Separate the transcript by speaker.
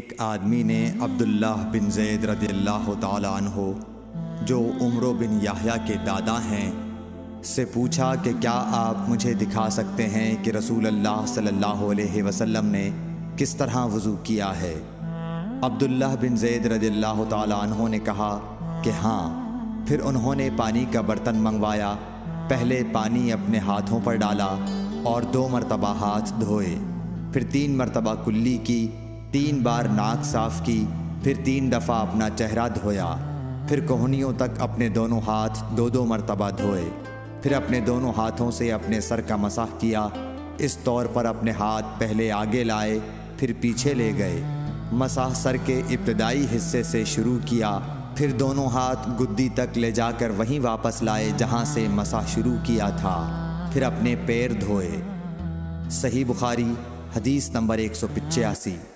Speaker 1: ایک آدمی نے عبداللہ بن زید رضی اللہ تعالیٰ عنہ جو عمرو بن یحییٰ کے دادا ہیں سے پوچھا کہ کیا آپ مجھے دکھا سکتے ہیں کہ رسول اللہ صلی اللہ علیہ وسلم نے کس طرح وضو کیا ہے؟ عبداللہ بن زید رضی اللہ تعالیٰ عنہ نے کہا کہ ہاں۔ پھر انہوں نے پانی کا برتن منگوایا، پہلے پانی اپنے ہاتھوں پر ڈالا اور 2 مرتبہ ہاتھ دھوئے، پھر 3 مرتبہ کلی کی، 3 بار ناک صاف کی، پھر 3 دفعہ اپنا چہرہ دھویا، پھر کوہنیوں تک اپنے دونوں ہاتھ 2 مرتبہ دھوئے، پھر اپنے دونوں ہاتھوں سے اپنے سر کا مسح کیا، اس طور پر اپنے ہاتھ پہلے آگے لائے پھر پیچھے لے گئے، مسح سر کے ابتدائی حصے سے شروع کیا، پھر دونوں ہاتھ گدی تک لے جا کر وہیں واپس لائے جہاں سے مسح شروع کیا تھا، پھر اپنے پیر دھوئے۔ صحیح بخاری حدیث نمبر 185۔